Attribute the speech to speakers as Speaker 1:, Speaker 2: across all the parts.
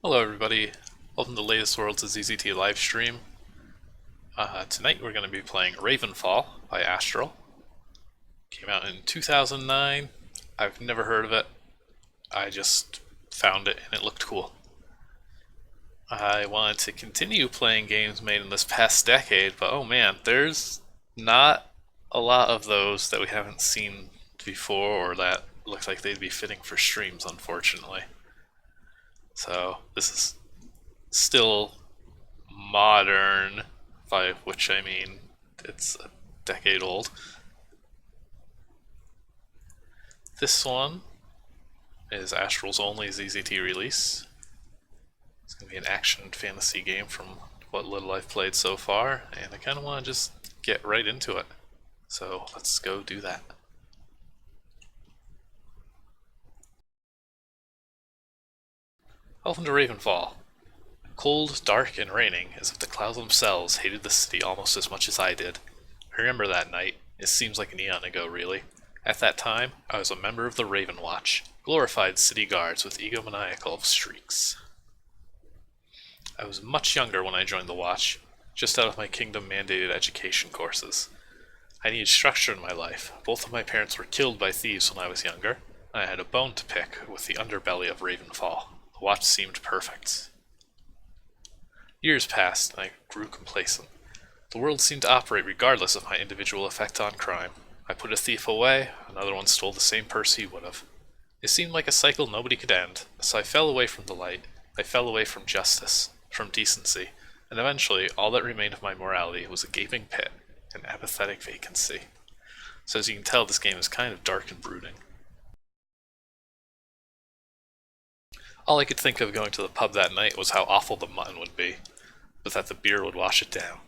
Speaker 1: Hello everybody, welcome to the latest Worlds of ZZT Livestream. Tonight we're going to be playing Ravenfall by Astral. Came out in 2009, I've never heard of it, I just found it and it looked cool. I wanted to continue playing games made in this past decade, but oh man, there's not a lot of those that we haven't seen before or that look like they'd be fitting for streams, unfortunately. So this is still modern, by which I mean it's a decade old. This one is Astral's only ZZT release. It's going to be an action fantasy game from what little I've played so far, and I kind of want to just get right into it. So let's go do that. Welcome to Ravenfall. Cold, dark, and raining, as if the clouds themselves hated the city almost as much as I did. I remember that night. It seems like an eon ago, really. At that time, I was a member of the Raven Watch, glorified city guards with egomaniacal streaks. I was much younger when I joined the Watch, just out of my kingdom-mandated education courses. I needed structure in my life. Both of my parents were killed by thieves when I was younger, and I had a bone to pick with the underbelly of Ravenfall. The Watch seemed perfect. Years passed, and I grew complacent. The world seemed to operate regardless of my individual effect on crime. I put a thief away, another one stole the same purse he would have. It seemed like a cycle nobody could end, so I fell away from the light. I fell away from justice, from decency, and eventually all that remained of my morality was a gaping pit, an apathetic vacancy. So as you can tell, this game is kind of dark and brooding. All I could think of going to the pub that night was how awful the mutton would be, but that the beer would wash it down.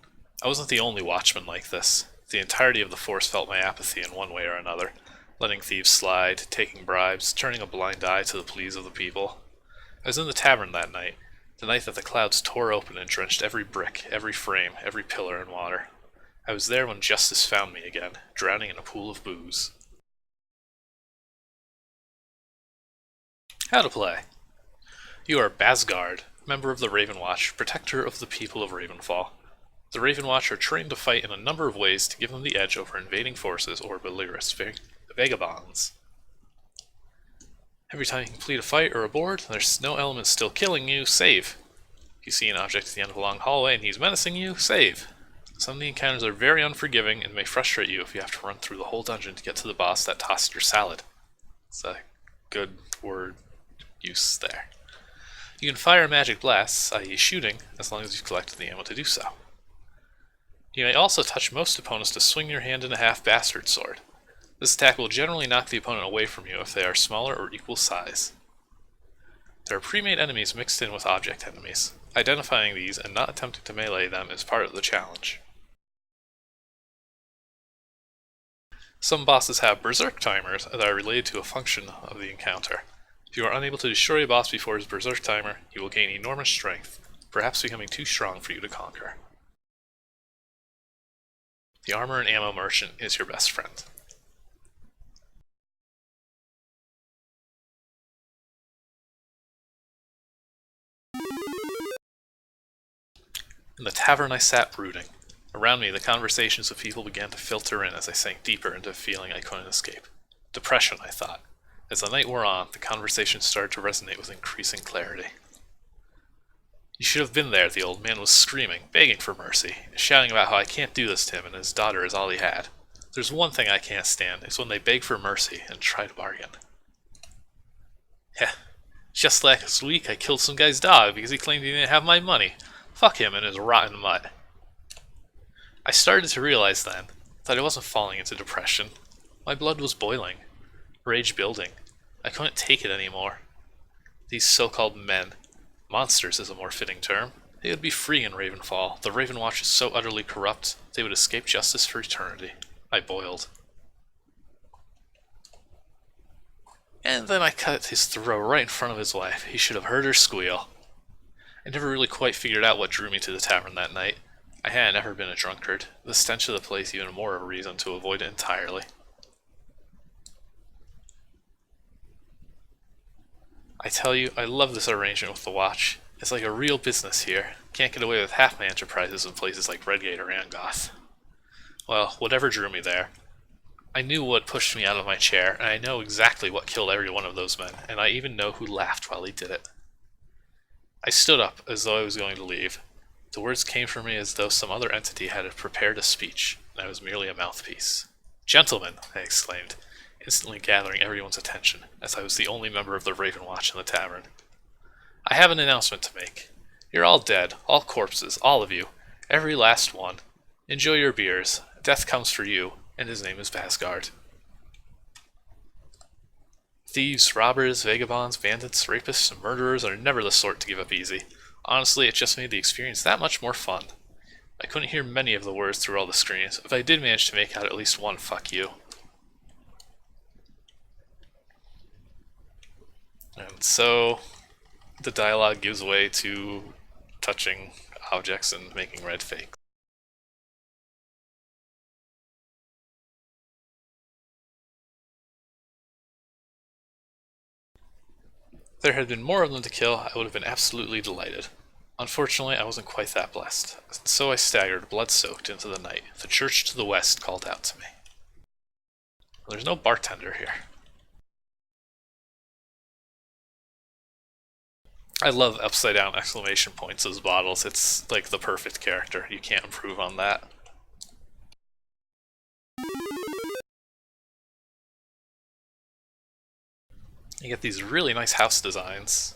Speaker 1: I wasn't the only Watchman like this. The entirety of the force felt my apathy in one way or another, letting thieves slide, taking bribes, turning a blind eye to the pleas of the people. I was in the tavern that night, the night that the clouds tore open and drenched every brick, every frame, every pillar in water. I was there when justice found me again, drowning in a pool of booze. How to play. You are Bhaskar, member of the Raven Watch, protector of the people of Ravenfall. The Raven Watch are trained to fight in a number of ways to give them the edge over invading forces or belligerent vagabonds. Every time you complete a fight or a board, there's no element still killing you, save. If you see an object at the end of a long hallway and he's menacing you, save. Some of the encounters are very unforgiving and may frustrate you if you have to run through the whole dungeon to get to the boss that tossed your salad. It's a good word use there. You can fire magic blasts, i.e. shooting, as long as you've collected the ammo to do so. You may also touch most opponents to swing your hand in a half-bastard sword. This attack will generally knock the opponent away from you if they are smaller or equal size. There are pre-made enemies mixed in with object enemies. Identifying these and not attempting to melee them is part of the challenge. Some bosses have berserk timers that are related to a function of the encounter. If you are unable to destroy a boss before his berserk timer, he will gain enormous strength, perhaps becoming too strong for you to conquer. The armor and ammo merchant is your best friend. In the tavern I sat brooding. Around me, the conversations of people began to filter in as I sank deeper into a feeling I couldn't escape. Depression, I thought. As the night wore on, the conversation started to resonate with increasing clarity. You should have been there, the old man was screaming, begging for mercy, shouting about how I can't do this to him and his daughter is all he had. There's one thing I can't stand, it's when they beg for mercy and try to bargain. Heh, just last week I killed some guy's dog because he claimed he didn't have my money. Fuck him and his rotten mutt. I started to realize then that I wasn't falling into depression. My blood was boiling. Rage building. I couldn't take it anymore. These so-called men, monsters is a more fitting term, they would be free in Ravenfall. The Raven Watch is so utterly corrupt, they would escape justice for eternity. I boiled. And then I cut his throat right in front of his wife. He should have heard her squeal. I never really quite figured out what drew me to the tavern that night. I hadn't ever been a drunkard. The stench of the place even more of a reason to avoid it entirely. I tell you, I love this arrangement with the watch. It's like a real business here. Can't get away with half my enterprises in places like Redgate or Angoth. Well, whatever drew me there. I knew what pushed me out of my chair, and I know exactly what killed every one of those men, and I even know who laughed while he did it. I stood up as though I was going to leave. The words came from me as though some other entity had prepared a speech, and I was merely a mouthpiece. "Gentlemen," I exclaimed, instantly gathering everyone's attention, as I was the only member of the Raven Watch in the tavern. "I have an announcement to make. You're all dead, all corpses, all of you, every last one. Enjoy your beers. Death comes for you, and his name is Bhaskar. Thieves, robbers, vagabonds, bandits, rapists, and murderers are never the sort to give up easy. Honestly, it just made the experience that much more fun. I couldn't hear many of the words through all the screens, but I did manage to make out at least one fuck you. And so, the dialogue gives way to touching objects and making red fakes. If there had been more of them to kill, I would have been absolutely delighted. Unfortunately, I wasn't quite that blessed, and so I staggered, blood-soaked, into the night. The church to the west called out to me. There's no bartender here. I love upside-down exclamation points as bottles. It's like the perfect character. You can't improve on that. You get these really nice house designs.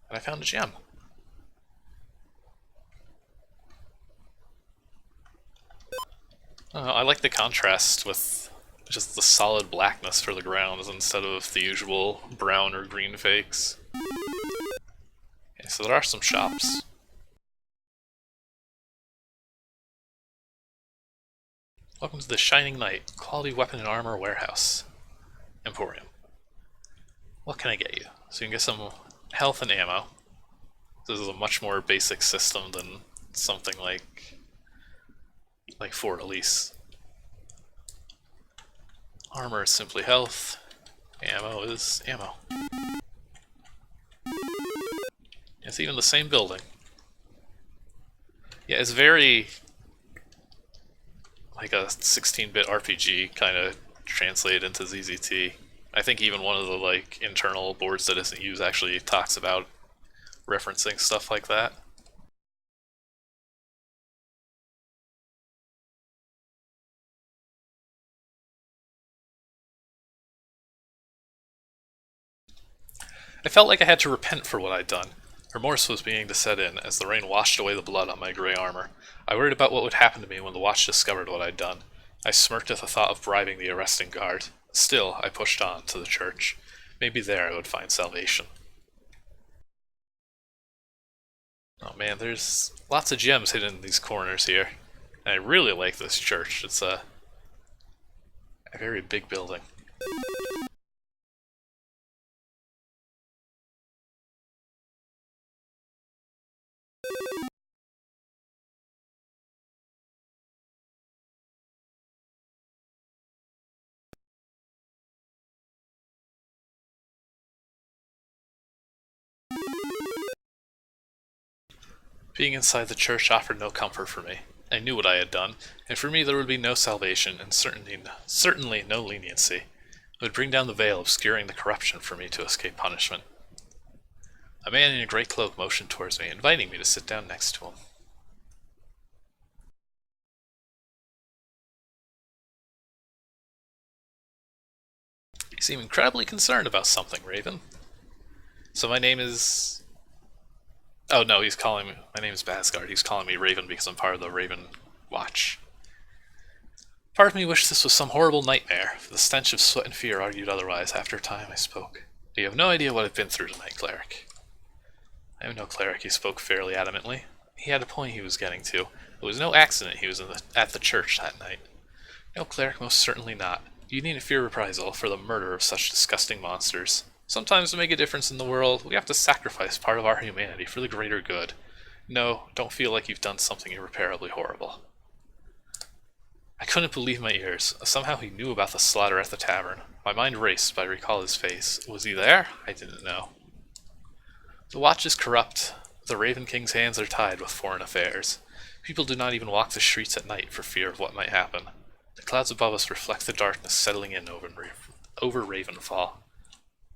Speaker 1: And I found a gem. I like the contrast with just the solid blackness for the grounds instead of the usual brown or green fakes. Okay, so there are some shops. Welcome to the Shining Knight, Quality Weapon and Armor Warehouse. Emporium. What can I get you? So you can get some health and ammo. This is a much more basic system than something like Fort Elise. Armor is simply health. Ammo is ammo. It's even the same building. Yeah, it's very like a 16-bit RPG kind of translated into ZZT. I think even one of the internal boards that isn't used actually talks about referencing stuff like that. I felt like I had to repent for what I'd done. Remorse was beginning to set in as the rain washed away the blood on my grey armor. I worried about what would happen to me when the watch discovered what I'd done. I smirked at the thought of bribing the arresting guard. Still, I pushed on to the church. Maybe there I would find salvation. Oh man, there's lots of gems hidden in these corners here. And I really like this church. It's a very big building. Being inside the church offered no comfort for me. I knew what I had done, and for me there would be no salvation, and certainly no leniency. It would bring down the veil, obscuring the corruption for me to escape punishment. A man in a grey cloak motioned towards me, inviting me to sit down next to him. You seem incredibly concerned about something, Raven. So my name is... Oh no, he's calling me... My name is Bhaskar. He's calling me Raven because I'm part of the Raven Watch. Part of me wished this was some horrible nightmare, for the stench of sweat and fear argued otherwise. After a time, I spoke. You have no idea what I've been through tonight, cleric. I am no cleric, he spoke fairly adamantly. He had a point he was getting to. It was no accident he was at the church that night. No, cleric, most certainly not. You needn't fear reprisal for the murder of such disgusting monsters. Sometimes to make a difference in the world, we have to sacrifice part of our humanity for the greater good. No, don't feel like you've done something irreparably horrible. I couldn't believe my ears. Somehow he knew about the slaughter at the tavern. My mind raced, but I recalled his face. Was he there? I didn't know. The watch is corrupt. The Raven King's hands are tied with foreign affairs. People do not even walk the streets at night for fear of what might happen. The clouds above us reflect the darkness settling in over Ravenfall.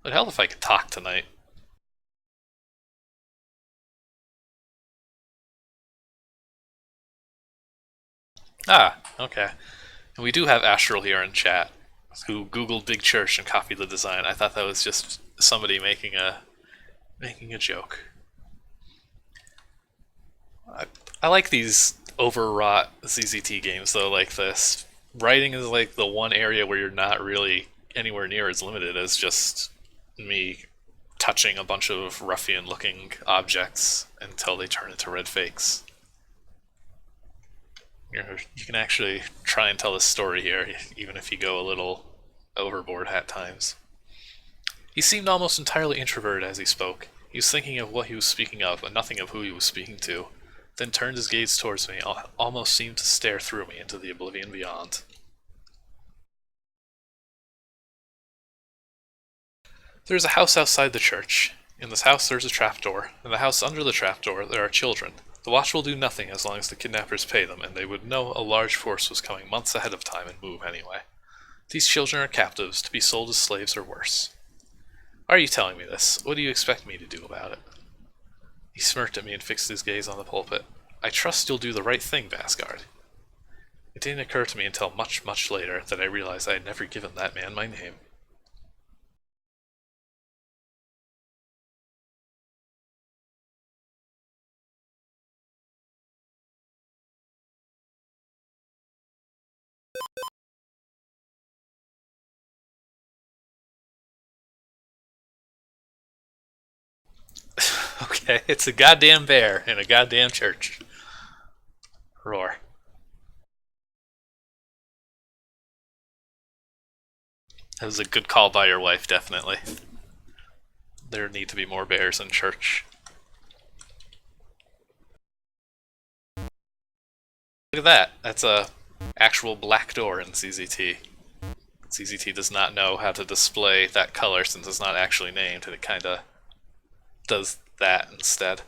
Speaker 1: It'd help if I could talk tonight. Ah, okay. And we do have Astral here in chat, who Googled Big Church and copied the design. I thought that was just somebody making a joke. I like these overwrought ZZT games though, like this. Writing is like the one area where you're not really anywhere near as limited as just me touching a bunch of ruffian-looking objects until they turn into red fakes. You can actually try and tell a story here, even if you go a little overboard at times. He seemed almost entirely introverted as he spoke. He was thinking of what he was speaking of, but nothing of who he was speaking to, then turned his gaze towards me, almost seemed to stare through me into the oblivion beyond. There is a house outside the church. In this house there is a trapdoor. In the house under the trapdoor there are children. The watch will do nothing as long as the kidnappers pay them, and they would know a large force was coming months ahead of time and move anyway. These children are captives, to be sold as slaves or worse. Why are you telling me this? What do you expect me to do about it? He smirked at me and fixed his gaze on the pulpit. I trust you'll do the right thing, Bhaskar. It didn't occur to me until much, much later that I realized I had never given that man my name. Okay, it's a goddamn bear in a goddamn church. Roar. That was a good call by your wife, definitely. There need to be more bears in church. Look at that. That's a actual black door in ZZT. ZZT does not know how to display that color since it's not actually named, and it kinda does that instead.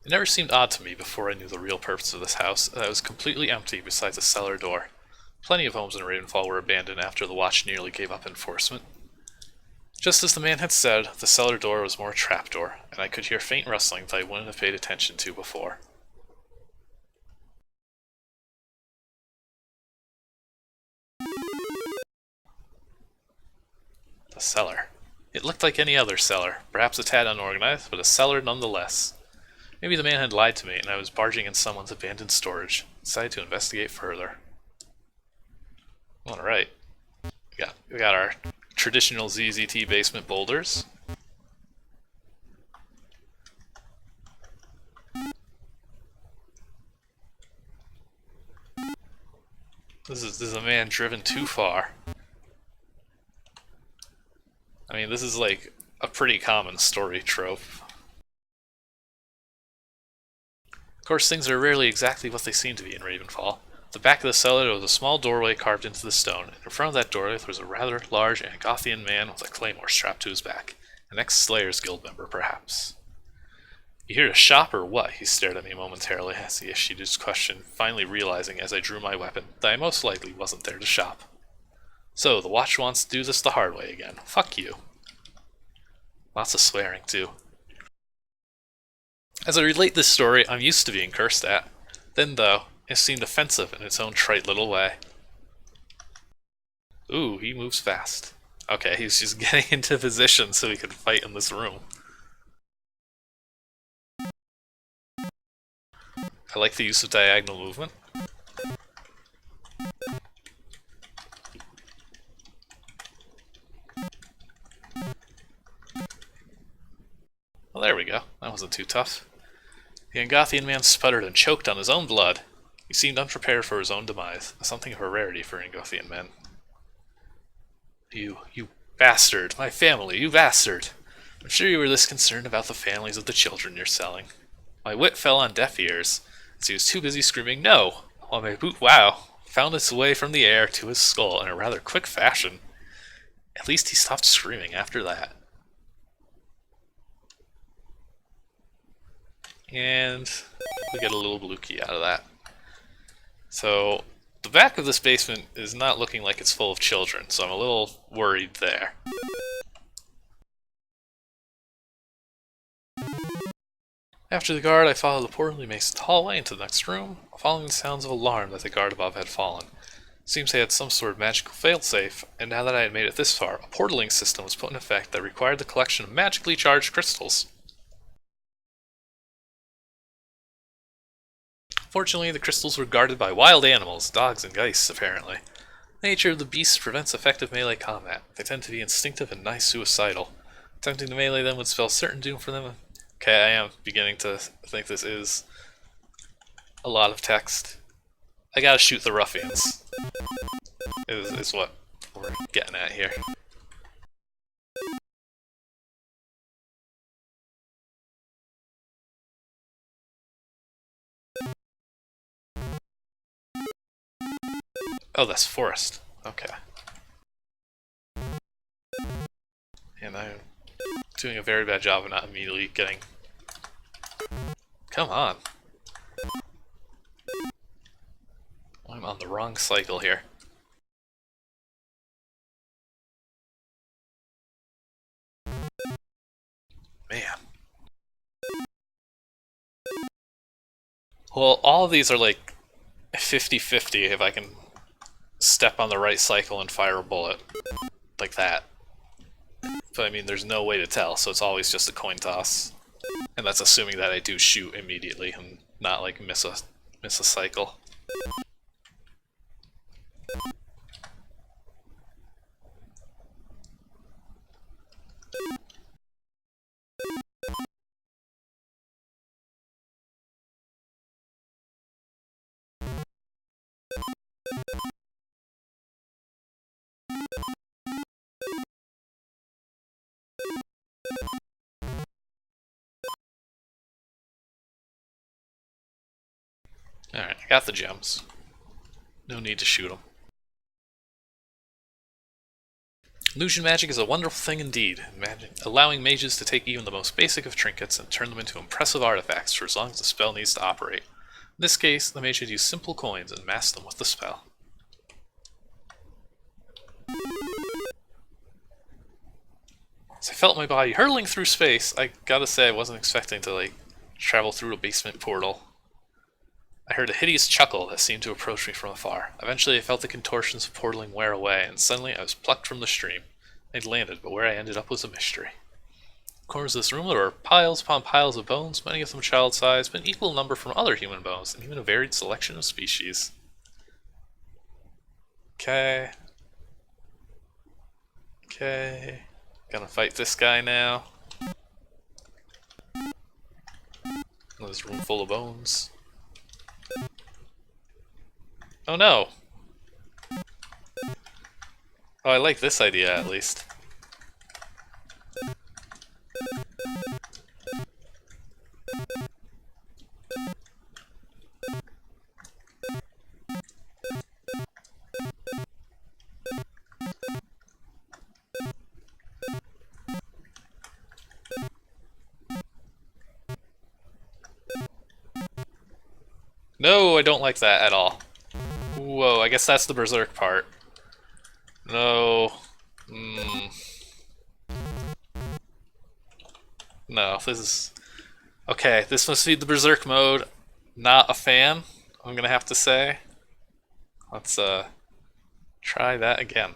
Speaker 1: It never seemed odd to me before I knew the real purpose of this house that it was completely empty besides a cellar door. Plenty of homes in Ravenfall were abandoned after the watch nearly gave up enforcement. Just as the man had said, the cellar door was more a trapdoor, and I could hear faint rustling that I wouldn't have paid attention to before. The cellar. It looked like any other cellar, perhaps a tad unorganized, but a cellar nonetheless. Maybe the man had lied to me and I was barging in someone's abandoned storage. Decided to investigate further. Alright. We got our traditional ZZT basement boulders. This is a man driven too far. I mean, this is like a pretty common story trope. Of course, things are rarely exactly what they seem to be in Ravenfall. At the back of the cellar there was a small doorway carved into the stone, and in front of that doorway there was a rather large Angothian man with a claymore strapped to his back. An ex-Slayers Guild member, perhaps. You here to shop or what? He stared at me momentarily as he issued his question, finally realizing as I drew my weapon that I most likely wasn't there to shop. So, the watch wants to do this the hard way again. Fuck you. Lots of swearing, too. As I relate this story, I'm used to being cursed at. Then, though, it seemed offensive in its own trite little way. Ooh, he moves fast. Okay, he's just getting into position so he can fight in this room. I like the use of diagonal movement. Well, there we go. That wasn't too tough. The Angothian man sputtered and choked on his own blood. He seemed unprepared for his own demise, something of a rarity for Angothian men. You bastard! My family, you bastard! I'm sure you were this concerned about the families of the children you're selling. My wit fell on deaf ears, as he was too busy screaming no, while my boot wow found its way from the air to his skull in a rather quick fashion. At least he stopped screaming after that. And we get a little blue key out of that. So the back of this basement is not looking like it's full of children, so I'm a little worried there. After the guard, I followed the poorly masoned hallway into the next room, following the sounds of alarm that the guard above had fallen. It seems they had some sort of magical failsafe, and now that I had made it this far, a portaling system was put in effect that required the collection of magically charged crystals. Fortunately, the crystals were guarded by wild animals, dogs and geese, apparently. The nature of the beasts prevents effective melee combat. They tend to be instinctive and nigh suicidal. Attempting to melee them would spell certain doom for them. Okay, I am beginning to think this is a lot of text. I gotta shoot the ruffians, is what we're getting at here. Oh, that's forest. Okay. And I'm doing a very bad job of not immediately getting... Come on. I'm on the wrong cycle here. Man. Well, all of these are like 50-50 if I can step on the right cycle and fire a bullet. Like that. But I mean, there's no way to tell, so it's always just a coin toss. And that's assuming that I do shoot immediately and not like miss a cycle. Alright, I got the gems. No need to shoot them. Illusion magic is a wonderful thing indeed, allowing mages to take even the most basic of trinkets and turn them into impressive artifacts for as long as the spell needs to operate. In this case, the mage should use simple coins and mask them with the spell. As I felt my body hurtling through space, I gotta say I wasn't expecting to, like, travel through a basement portal. I heard a hideous chuckle that seemed to approach me from afar. Eventually I felt the contortions of portaling wear away, and suddenly I was plucked from the stream. I'd landed, but where I ended up was a mystery. In the corners of this room there were piles upon piles of bones, many of them child-sized, but an equal number from other human bones, and even a varied selection of species. Okay. Okay. Gonna fight this guy now. This room full of bones. Oh no! Oh, I like this idea at least. No, I don't like that at all. Whoa, I guess that's the berserk part. No. No, this is... Okay, this must be the berserk mode. Not a fan, I'm gonna have to say. Let's, try that again.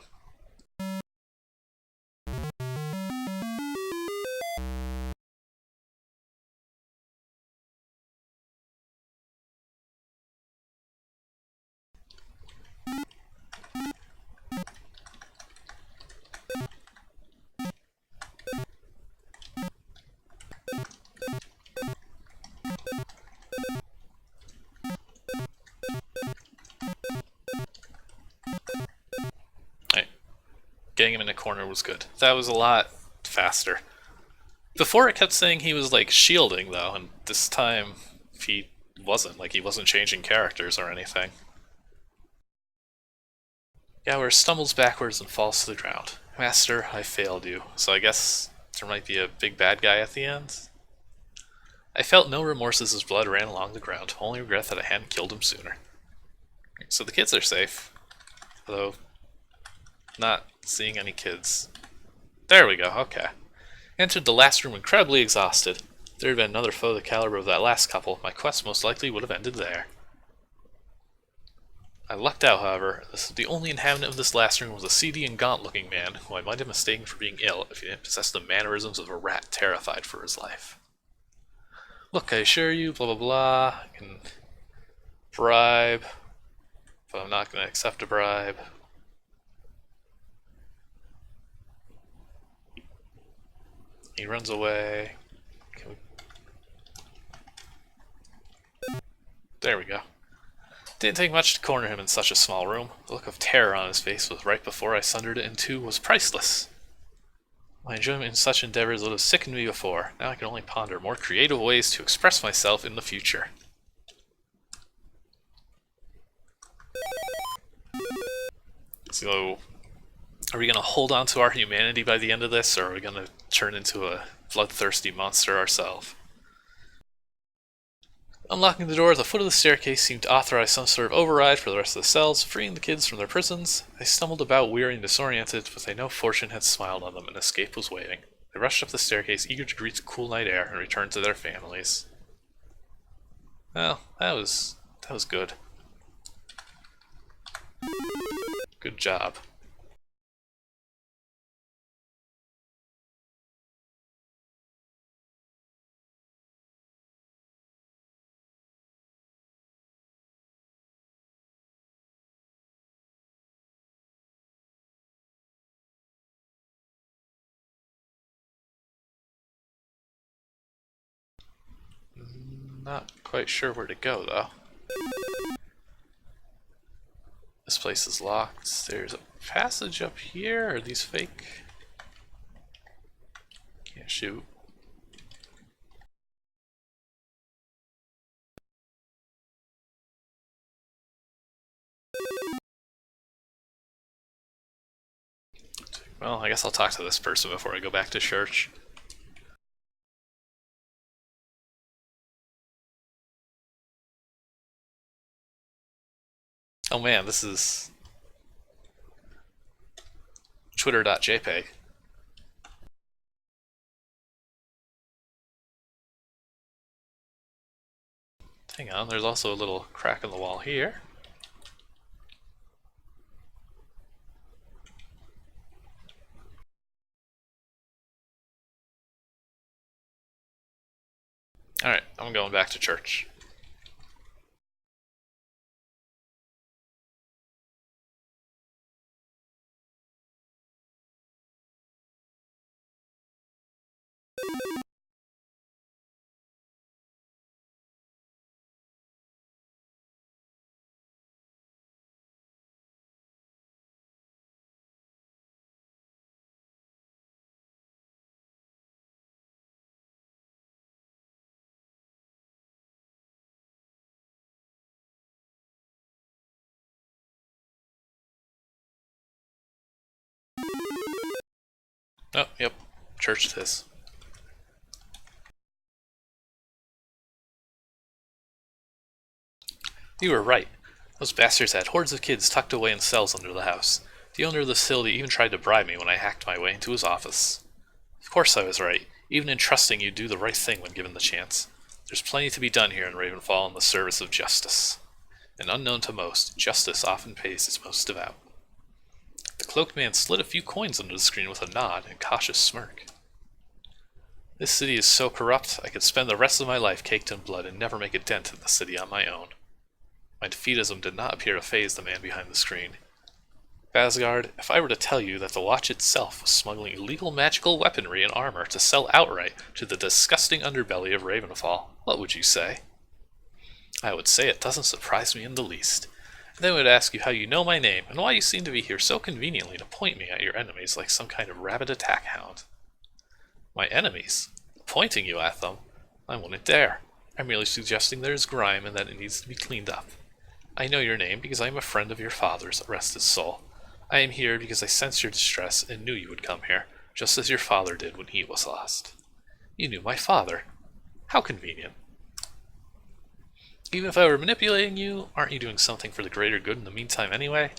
Speaker 1: getting him in a corner was good. That was a lot faster. Before it kept saying he was like shielding though, and this time he wasn't. Like he wasn't changing characters or anything. Gower stumbles backwards and falls to the ground. Master, I failed you, so I guess there might be a big bad guy at the end? I felt no remorse as his blood ran along the ground, only regret that I hadn't killed him sooner. So the kids are safe, although not seeing any kids. There we go, okay. Entered the last room incredibly exhausted. If there had been another foe the caliber of that last couple, my quest most likely would have ended there. I lucked out, however. The only inhabitant of this last room was a seedy and gaunt-looking man, who I might have mistaken for being ill if he didn't possess the mannerisms of a rat terrified for his life. Look, I assure you, blah blah blah, I can bribe, but I'm not going to accept a bribe. He runs away. There we go. Didn't take much to corner him in such a small room. The look of terror on his face was right before I sundered it in two was priceless. My enjoyment in such endeavors would have sickened me before. Now I can only ponder more creative ways to express myself in the future. So, are we going to hold on to our humanity by the end of this, or are we going to turn into a bloodthirsty monster ourselves? Unlocking the door at the foot of the staircase seemed to authorize some sort of override for the rest of the cells, freeing the kids from their prisons. They stumbled about, weary and disoriented, but they know fortune had smiled on them and escape was waiting. They rushed up the staircase, eager to greet the cool night air and return to their families. Well, that was good. Good job. Not quite sure where to go, though. This place is locked. There's a passage up here. Are these fake? Can't shoot. Well, I guess I'll talk to this person before I go back to church. Oh man, this is twitter.jpg. Hang on, there's also a little crack in the wall here. Alright, I'm going back to church. Oh, yep. Church it is. You were right. Those bastards had hordes of kids tucked away in cells under the house. The owner of the facility even tried to bribe me when I hacked my way into his office. Of course I was right, even in trusting you'd do the right thing when given the chance. There's plenty to be done here in Ravenfall in the service of justice. And unknown to most, justice often pays its most devout. The cloaked man slid a few coins under the screen with a nod and cautious smirk. This city is so corrupt, I could spend the rest of my life caked in blood and never make a dent in the city on my own. My defeatism did not appear to faze the man behind the screen. Bhaskar, if I were to tell you that the watch itself was smuggling illegal magical weaponry and armor to sell outright to the disgusting underbelly of Ravenfall, what would you say? I would say it doesn't surprise me in the least. Then would ask you how you know my name, and why you seem to be here so conveniently to point me at your enemies like some kind of rabid attack hound. My enemies? Pointing you at them? I wouldn't dare. I'm merely suggesting there is grime and that it needs to be cleaned up. I know your name because I am a friend of your father's, rest his soul. I am here because I sensed your distress and knew you would come here, just as your father did when he was lost. You knew my father. How convenient. Even if I were manipulating you, aren't you doing something for the greater good in the meantime anyway?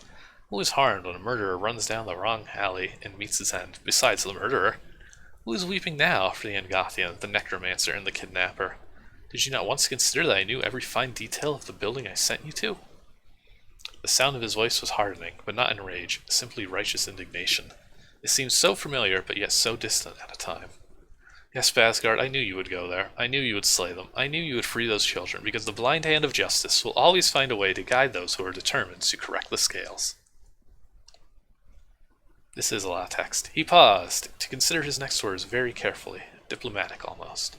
Speaker 1: Who is harmed when a murderer runs down the wrong alley and meets his end, besides the murderer? Who is weeping now for the Angothian, the necromancer, and the kidnapper? Did you not once consider that I knew every fine detail of the building I sent you to? The sound of his voice was hardening, but not in rage, simply righteous indignation. It seemed so familiar, but yet so distant at a time. Yes, Bhaskar, I knew you would go there. I knew you would slay them. I knew you would free those children, because the blind hand of justice will always find a way to guide those who are determined to correct the scales. This is a lot of text. He paused, to consider his next words very carefully, diplomatic almost.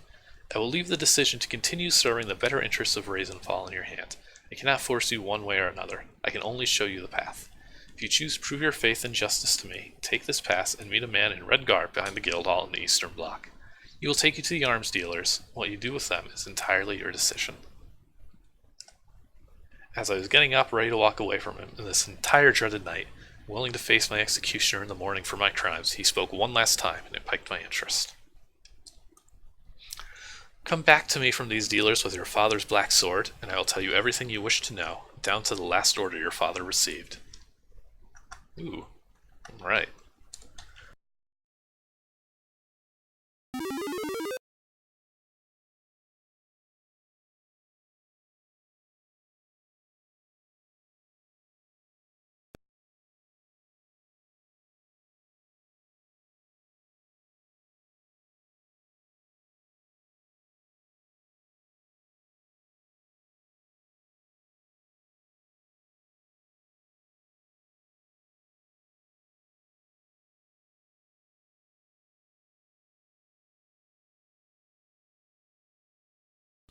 Speaker 1: I will leave the decision to continue serving the better interests of Ravenfall in your hand. I cannot force you one way or another. I can only show you the path. If you choose to prove your faith and justice to me, take this pass and meet a man in red garb behind the guild hall in the eastern block. He will take you to the arms dealers. What you do with them is entirely your decision. As I was getting up, ready to walk away from him in this entire dreaded night, willing to face my executioner in the morning for my crimes, he spoke one last time, and it piqued my interest. Come back to me from these dealers with your father's black sword, and I will tell you everything you wish to know, down to the last order your father received. Ooh, right.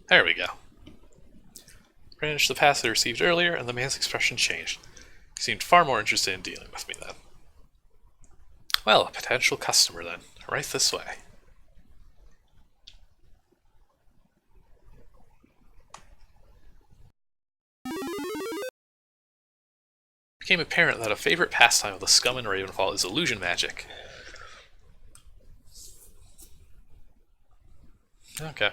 Speaker 1: There we go. Brandished the pass I received earlier, and the man's expression changed. He seemed far more interested in dealing with me then. Well, a potential customer then. Right this way. It became apparent that a favorite pastime of the scum in Ravenfall is illusion magic. Okay.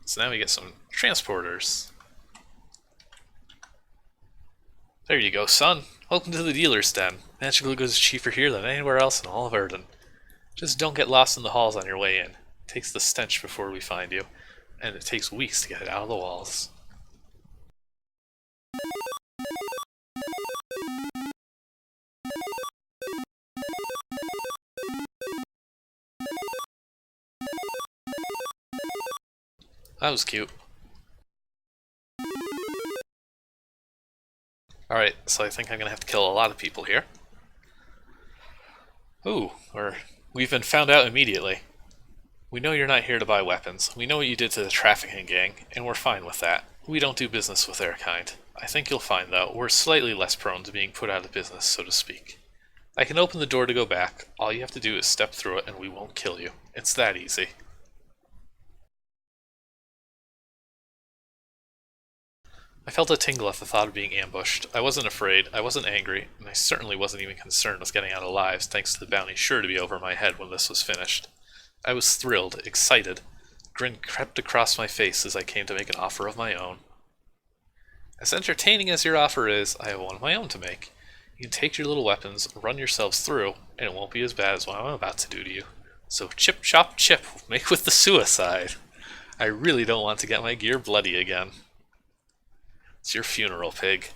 Speaker 1: So now we get some transporters. There you go, son. Welcome to the dealer's den. Magical goods is cheaper here than anywhere else in all of Erden. Just don't get lost in the halls on your way in. It takes the stench before we find you, and it takes weeks to get it out of the walls. That was cute. Alright, so I think I'm gonna have to kill a lot of people here. Ooh, we've been found out immediately. We know you're not here to buy weapons. We know what you did to the trafficking gang, and we're fine with that. We don't do business with their kind. I think you'll find, though, we're slightly less prone to being put out of business, so to speak. I can open the door to go back. All you have to do is step through it and we won't kill you. It's that easy. I felt a tingle at the thought of being ambushed. I wasn't afraid, I wasn't angry, and I certainly wasn't even concerned with getting out alive, thanks to the bounty sure to be over my head when this was finished. I was thrilled, excited. Grin crept across my face as I came to make an offer of my own. As entertaining as your offer is, I have one of my own to make. You can take your little weapons, run yourselves through, and it won't be as bad as what I'm about to do to you. So chip chop chip, make with the suicide. I really don't want to get my gear bloody again. It's your funeral, pig.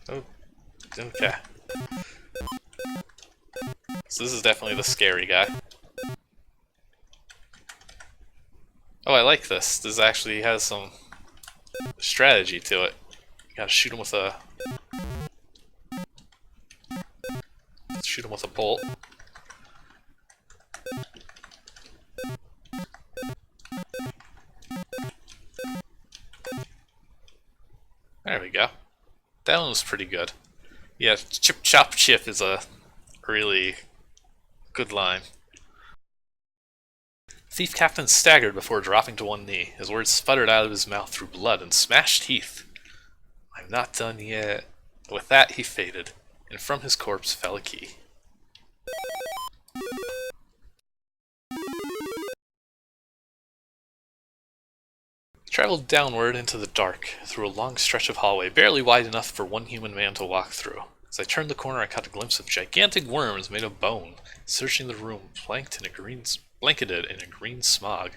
Speaker 1: Oh, okay. So this is definitely the scary guy. Oh, I like this. This actually has some strategy to it. You gotta shoot him with a... shoot him with a bolt. we go. That one was pretty good. Yeah, chip chop chip is a really good line. Thief Captain staggered before dropping to one knee. His words sputtered out of his mouth through blood and smashed teeth. I'm not done yet. With that, he faded, and from his corpse fell a key. Traveled downward into the dark, through a long stretch of hallway, barely wide enough for one human man to walk through. As I turned the corner, I caught a glimpse of gigantic worms made of bone, searching the room, blanketed in a green smog.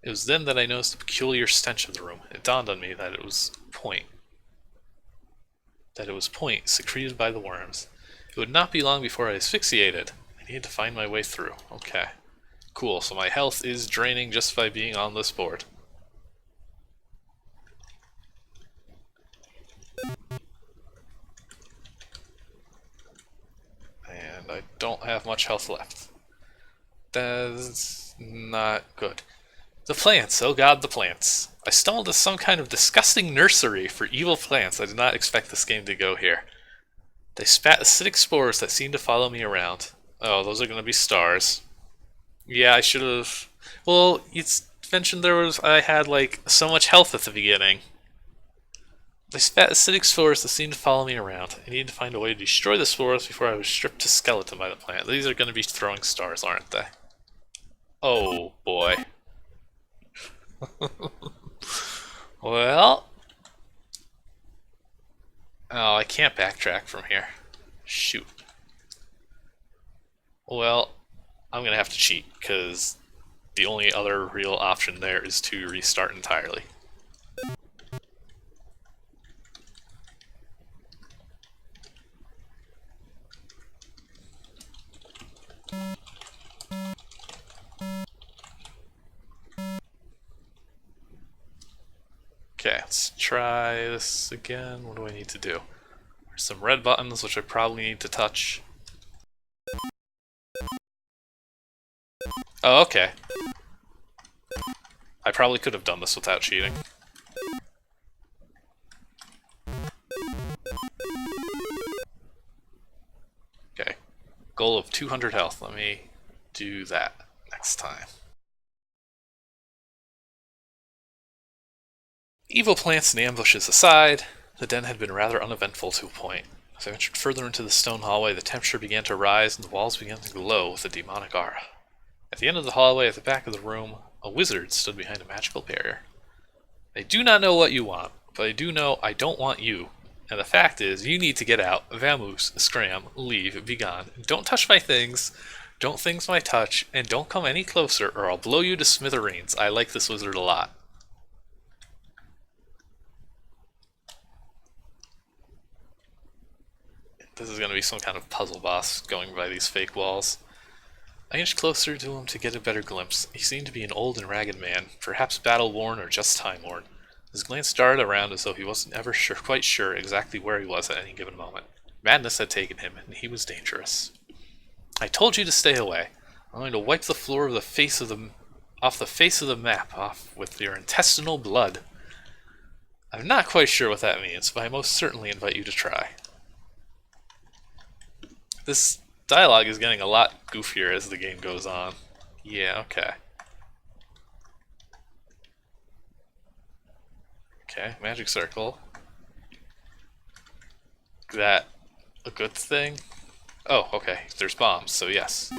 Speaker 1: It was then that I noticed the peculiar stench of the room. It dawned on me that it was point secreted by the worms. It would not be long before I asphyxiated. I needed to find my way through. Okay. Cool, so my health is draining just by being on this board. And I don't have much health left. That's not good. The plants, oh god, the plants. I stumbled into some kind of disgusting nursery for evil plants. I did not expect this game to go here. They spat acidic spores that seemed to follow me around. Oh, those are going to be stars. Yeah, I should have... Well, you mentioned I had like so much health at the beginning. They spat acidic spores that seemed to follow me around. I needed to find a way to destroy the spores before I was stripped to skeleton by the plant. These are going to be throwing stars, aren't they? Oh, boy. Well... Oh, I can't backtrack from here. Shoot. Well, I'm going to have to cheat, because the only other real option there is to restart entirely. Okay, let's try this again. What do I need to do? There's some red buttons, which I probably need to touch. Oh, okay. I probably could have done this without cheating. Okay. Goal of 200 health. Let me do that next time. Evil plants and ambushes aside, the den had been rather uneventful to a point. As I ventured further into the stone hallway, the temperature began to rise and the walls began to glow with a demonic aura. At the end of the hallway, at the back of the room, a wizard stood behind a magical barrier. I do not know what you want, but I do know I don't want you. And the fact is, you need to get out, vamoose, scram, leave, be gone. Don't touch my things, don't things my touch, and don't come any closer or I'll blow you to smithereens. I like this wizard a lot. This is going to be some kind of puzzle boss going by these fake walls. I inched closer to him to get a better glimpse. He seemed to be an old and ragged man, perhaps battle-worn or just time-worn. His glance darted around as though he wasn't ever quite sure exactly where he was at any given moment. Madness had taken him, and he was dangerous. I told you to stay away. I'm going to wipe the floor of off the face of the map off with your intestinal blood. I'm not quite sure what that means, but I most certainly invite you to try. This dialogue is getting a lot goofier as the game goes on. Yeah, okay. Okay, magic circle. Is that a good thing? Oh, okay, there's bombs, so yes.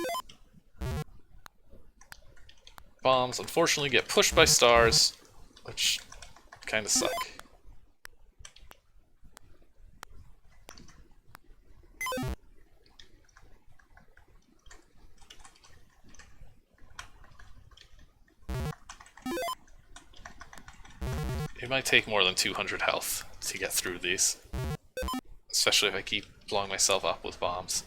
Speaker 1: Bombs unfortunately get pushed by stars, which kinda suck. It might take more than 200 health to get through these. Especially if I keep blowing myself up with bombs.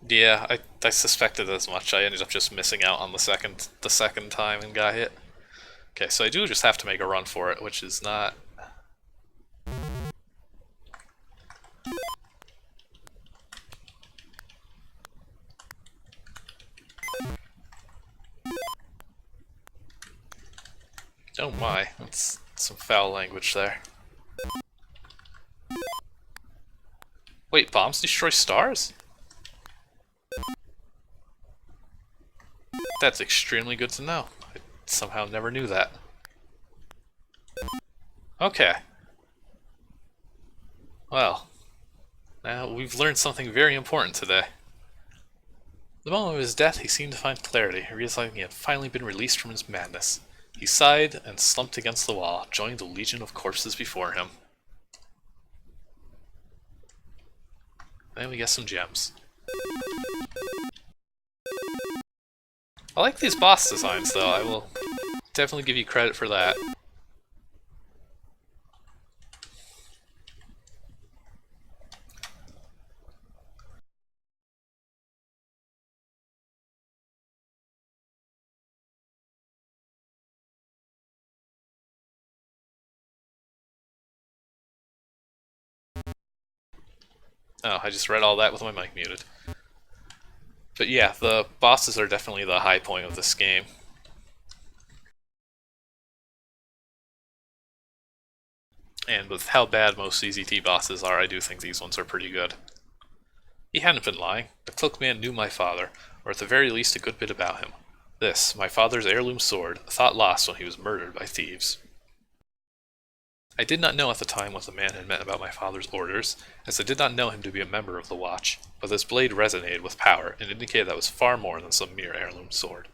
Speaker 1: Yeah, I suspected as much. I ended up just missing out on the second time and got hit. Okay, so I do just have to make a run for it, which is not Oh my, that's some foul language there. Wait, bombs destroy stars? That's extremely good to know. I somehow never knew that. Okay. Well, now we've learned something very important today. The moment of his death, he seemed to find clarity, realizing he had finally been released from his madness. He sighed and slumped against the wall, joining the legion of corpses before him. Then we get some gems. I like these boss designs, though. I will definitely give you credit for that. Oh, I just read all that with my mic muted. But yeah, the bosses are definitely the high point of this game. And with how bad most CZT bosses are, I do think these ones are pretty good. He hadn't been lying. The cloakman knew my father, or at the very least a good bit about him. This, my father's heirloom sword, a thought lost when he was murdered by thieves. I did not know at the time what the man had meant about my father's orders, as I did not know him to be a member of the Watch, but this blade resonated with power and indicated that it was far more than some mere heirloom sword.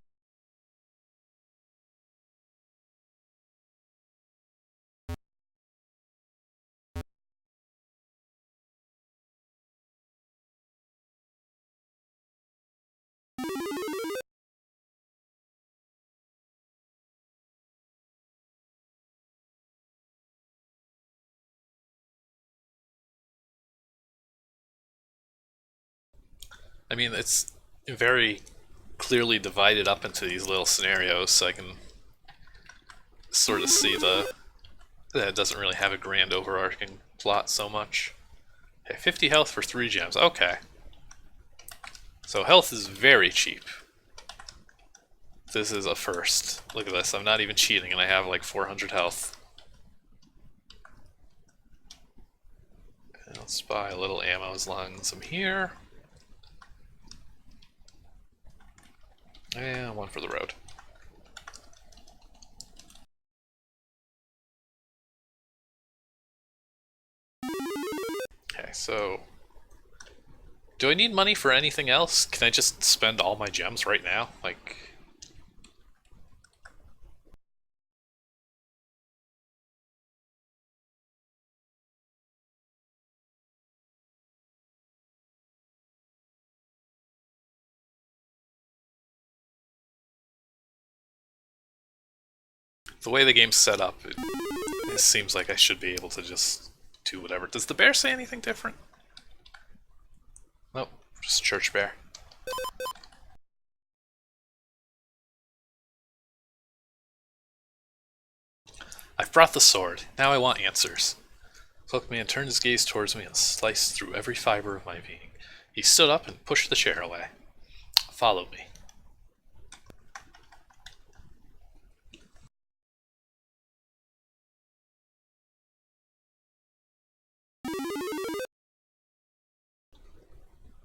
Speaker 1: I mean, it's very clearly divided up into these little scenarios, so I can sort of see that it doesn't really have a grand overarching plot so much. Okay, 50 health for 3 gems. Okay. So health is very cheap. This is a first. Look at this, I'm not even cheating and I have like 400 health. And let's buy a little ammo as long as I'm here. And one for the road. Okay, so do I need money for anything else? Can I just spend all my gems right now? Like, the way the game's set up, it seems like I should be able to just do whatever. Does the bear say anything different? Nope, just church bear. I've brought the sword. Now I want answers. Cloakman turned his gaze towards me and sliced through every fiber of my being. He stood up and pushed the chair away. Follow me.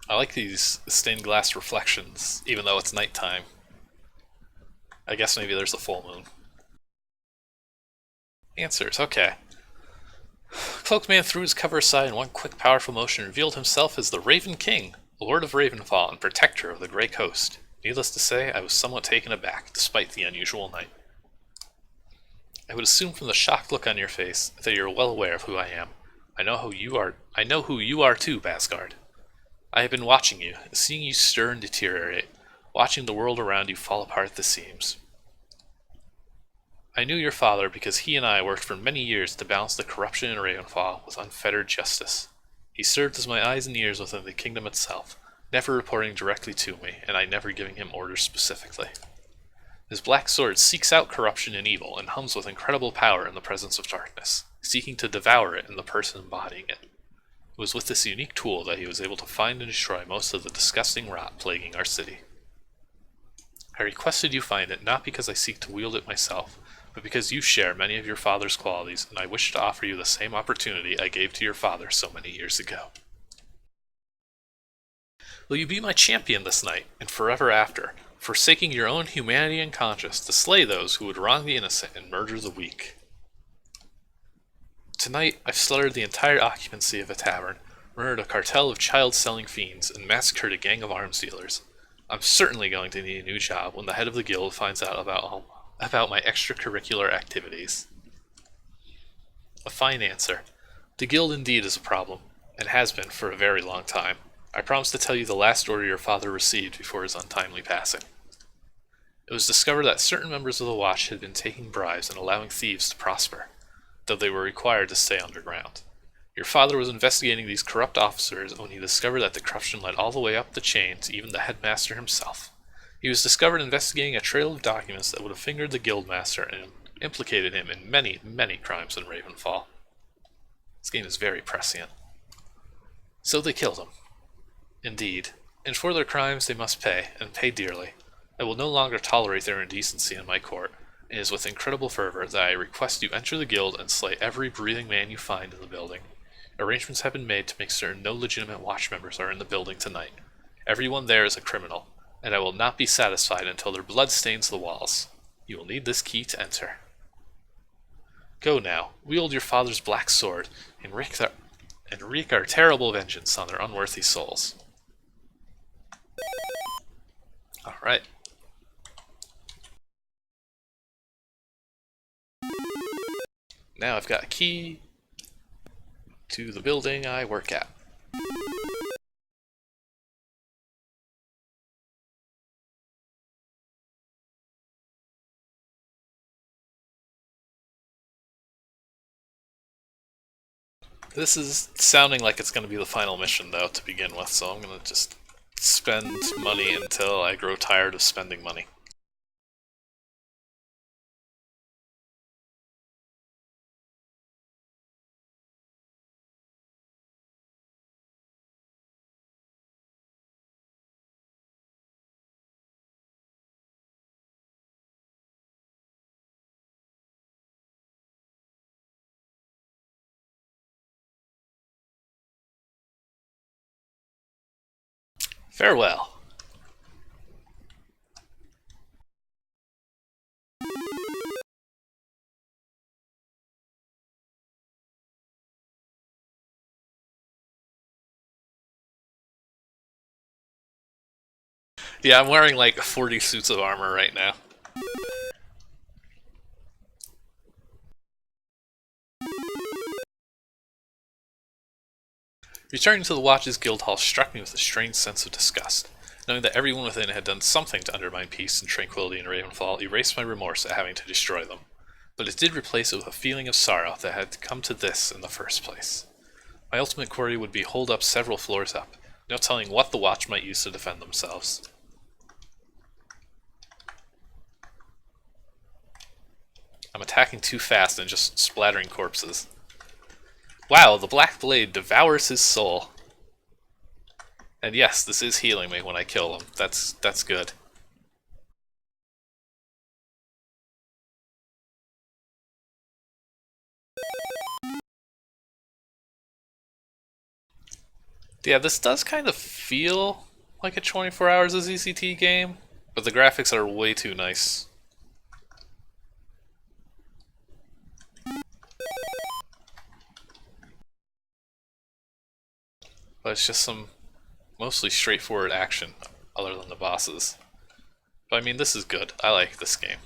Speaker 1: I like these stained glass reflections, even though it's nighttime. I guess maybe there's a full moon. Answers, okay. Cloakman threw his cover aside in one quick, powerful motion and revealed himself as the Raven King, Lord of Ravenfall and Protector of the Grey Coast. Needless to say, I was somewhat taken aback, despite the unusual night. I would assume from the shocked look on your face that you are well aware of who I am. I know who you are too, Bhaskar. I have been watching you, seeing you stir and deteriorate, watching the world around you fall apart at the seams. I knew your father because he and I worked for many years to balance the corruption in Ravenfall with unfettered justice. He served as my eyes and ears within the kingdom itself, never reporting directly to me, and I never giving him orders specifically. His black sword seeks out corruption and evil and hums with incredible power in the presence of darkness, seeking to devour it in the person embodying it. It was with this unique tool that he was able to find and destroy most of the disgusting rot plaguing our city. I requested you find it not because I seek to wield it myself, but because you share many of your father's qualities, and I wish to offer you the same opportunity I gave to your father so many years ago. Will you be my champion this night, and forever after, forsaking your own humanity and conscience to slay those who would wrong the innocent and murder the weak? Tonight, I've slaughtered the entire occupancy of a tavern, murdered a cartel of child-selling fiends, and massacred a gang of arms dealers. I'm certainly going to need a new job when the head of the guild finds out about my extracurricular activities. A fine answer. The guild indeed is a problem, and has been for a very long time. I promise to tell you the last order your father received before his untimely passing. It was discovered that certain members of the Watch had been taking bribes and allowing thieves to prosper, though they were required to stay underground. Your father was investigating these corrupt officers when he discovered that the corruption led all the way up the chain to even the headmaster himself. He was discovered investigating a trail of documents that would have fingered the guildmaster and implicated him in many, many crimes in Ravenfall. This game is very prescient. So they killed him. Indeed, and for their crimes they must pay, and pay dearly. I will no longer tolerate their indecency in my court. It is with incredible fervor that I request you enter the guild and slay every breathing man you find in the building. Arrangements have been made to make certain no legitimate watch members are in the building tonight. Everyone there is a criminal, and I will not be satisfied until their blood stains the walls. You will need this key to enter. Go now, wield your father's black sword, and wreak our terrible vengeance on their unworthy souls. Alright. Now I've got a key to the building I work at. This is sounding like it's going to be the final mission, though, to begin with, so I'm going to just spend money until I grow tired of spending money. Farewell. Yeah, I'm wearing like 40 suits of armor right now. Returning to the Watch's guild hall struck me with a strange sense of disgust. Knowing that everyone within had done something to undermine peace and tranquility in Ravenfall erased my remorse at having to destroy them. But it did replace it with a feeling of sorrow that had come to this in the first place. My ultimate quarry would be holed up several floors up, no telling what the Watch might use to defend themselves. I'm attacking too fast and just splattering corpses. Wow, the Black Blade devours his soul. And yes, this is healing me when I kill him. That's good. Yeah, this does kind of feel like a 24 hours of ZCT game, but the graphics are way too nice. But it's just some mostly straightforward action, other than the bosses. But I mean, this is good. I like this game.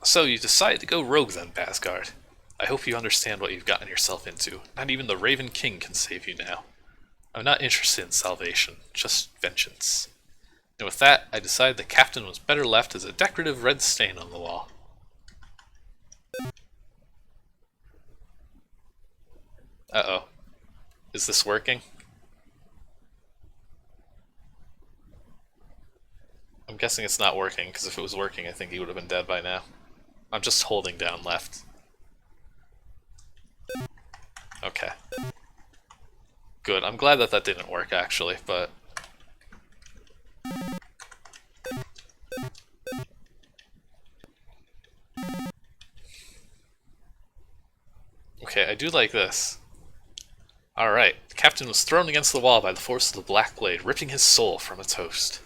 Speaker 1: So you decide to go rogue then, Bhaskar. I hope you understand what you've gotten yourself into. Not even the Raven King can save you now. I'm not interested in salvation, just vengeance. And with that, I decided the captain was better left as a decorative red stain on the wall. Uh-oh. Is this working? I'm guessing it's not working, because if it was working, I think he would have been dead by now. I'm just holding down left. Okay. Good. I'm glad that that didn't work, actually, but... Okay, I do like this. Alright, the captain was thrown against the wall by the force of the black blade, ripping his soul from its host.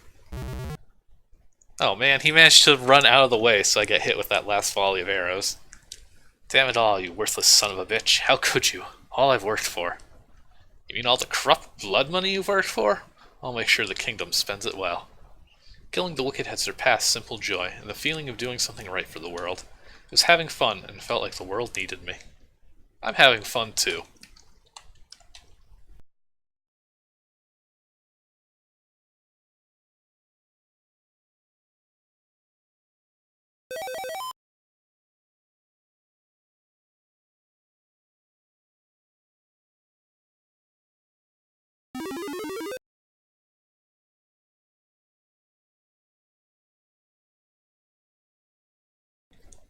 Speaker 1: Oh man, he managed to run out of the way so I get hit with that last volley of arrows. Damn it all, you worthless son of a bitch. How could you? All I've worked for. You mean all the corrupt blood money you've worked for? I'll make sure the kingdom spends it well. Killing the wicked had surpassed simple joy, and the feeling of doing something right for the world. It was having fun, and felt like the world needed me. I'm having fun too.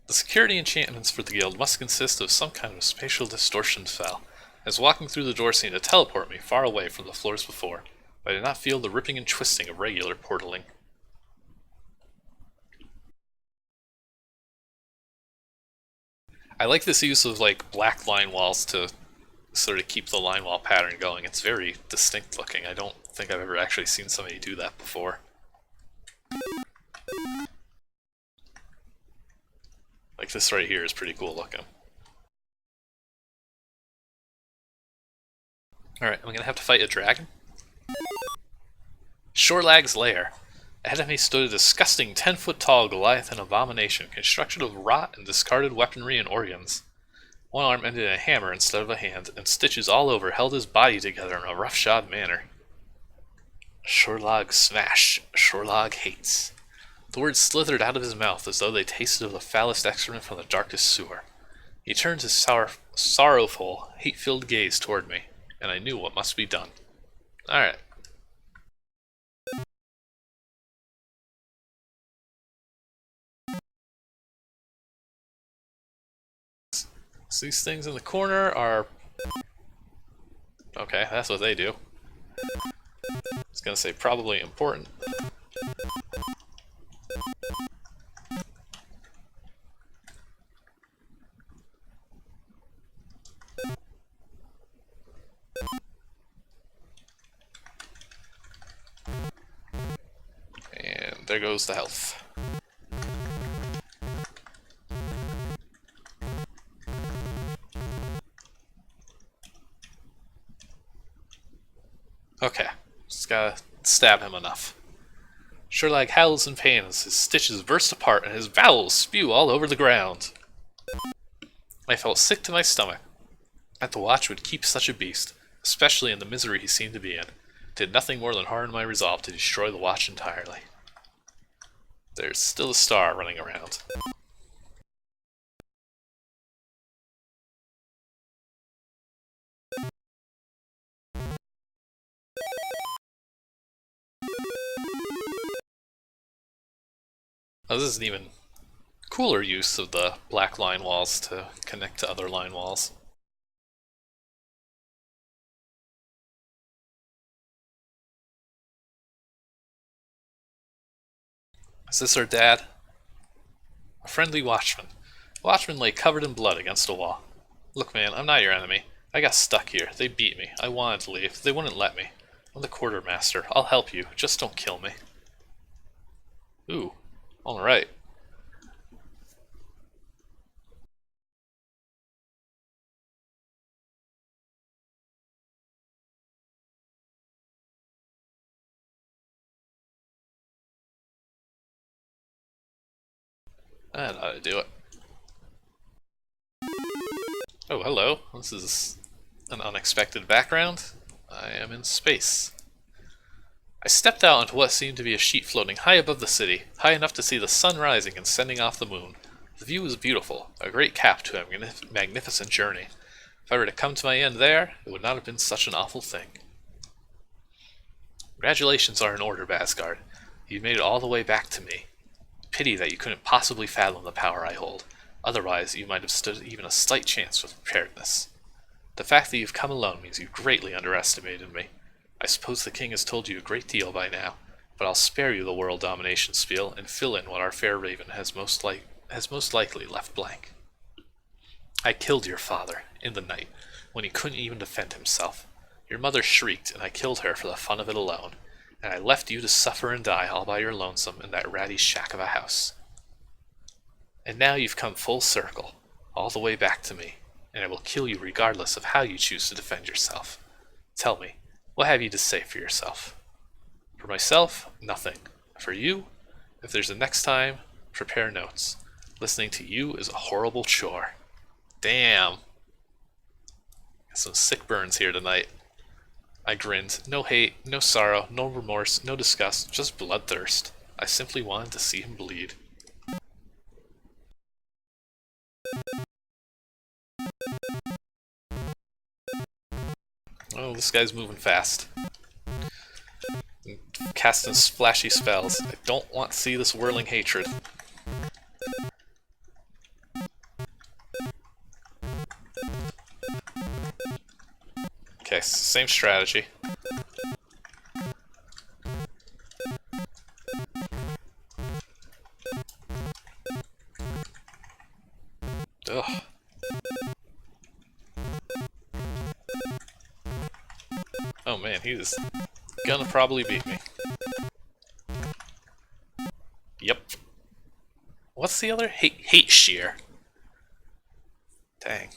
Speaker 1: The security enchantments for the guild must consist of some kind of spatial distortion spell, as walking through the door seemed to teleport me far away from the floors before, but I did not feel the ripping and twisting of regular portaling. I like this use of like black line walls to sort of keep the line wall pattern going. It's very distinct looking. I don't think I've ever actually seen somebody do that before. Like this right here is pretty cool looking. Alright, I'm gonna have to fight a dragon. Shorelag's Lair. Ahead of me stood a disgusting 10-foot tall Goliathan abomination constructed of rot and discarded weaponry and organs. One arm ended in a hammer instead of a hand, and stitches all over held his body together in a roughshod manner. Shorelag smash. Shorelag hates. The words slithered out of his mouth as though they tasted of the foulest excrement from the darkest sewer. He turned his sorrowful, hate-filled gaze toward me, and I knew what must be done. Alright. So these things in the corner are... Okay, that's what they do. I was gonna say probably important. And there goes the health. Okay, just gotta stab him enough. Shorelag howls in pain as his stitches burst apart and his bowels spew all over the ground. I felt sick to my stomach. That the watch would keep such a beast, especially in the misery he seemed to be in, did nothing more than harden my resolve to destroy the watch entirely. There's still a star running around. Oh, this is an even cooler use of the black line walls to connect to other line walls. Is this our dad? A friendly watchman. The watchman lay covered in blood against a wall. Look, man, I'm not your enemy. I got stuck here. They beat me. I wanted to leave. They wouldn't let me. I'm the quartermaster. I'll help you. Just don't kill me. Ooh. Alright. That ought to do it. Oh, hello. This is an unexpected background. I am in space. I stepped out onto what seemed to be a sheet floating high above the city, high enough to see the sun rising and sending off the moon. The view was beautiful, a great cap to a magnificent journey. If I were to come to my end there, it would not have been such an awful thing. Congratulations are in order, Bhaskar. You made it all the way back to me. Pity that you couldn't possibly fathom the power I hold. Otherwise, you might have stood even a slight chance with preparedness. The fact that you've come alone means you greatly underestimated me. I suppose the king has told you a great deal by now, but I'll spare you the world domination spiel and fill in what our fair Raven has most likely left blank. I killed your father, in the night, when he couldn't even defend himself. Your mother shrieked, and I killed her for the fun of it alone, and I left you to suffer and die all by your lonesome in that ratty shack of a house. And now you've come full circle, all the way back to me, and I will kill you regardless of how you choose to defend yourself. Tell me, what have you to say for yourself? For myself, nothing. For you, if there's a next time, prepare notes. Listening to you is a horrible chore. Damn. Got some sick burns here tonight. I grinned. No hate, no sorrow, no remorse, no disgust, just bloodthirst. I simply wanted to see him bleed. Oh, this guy's moving fast. Casting splashy spells. I don't want to see this whirling hatred. Okay, same strategy. Ugh. Oh man, he's gonna probably beat me. Yep. What's the other? Hate shear. Dang.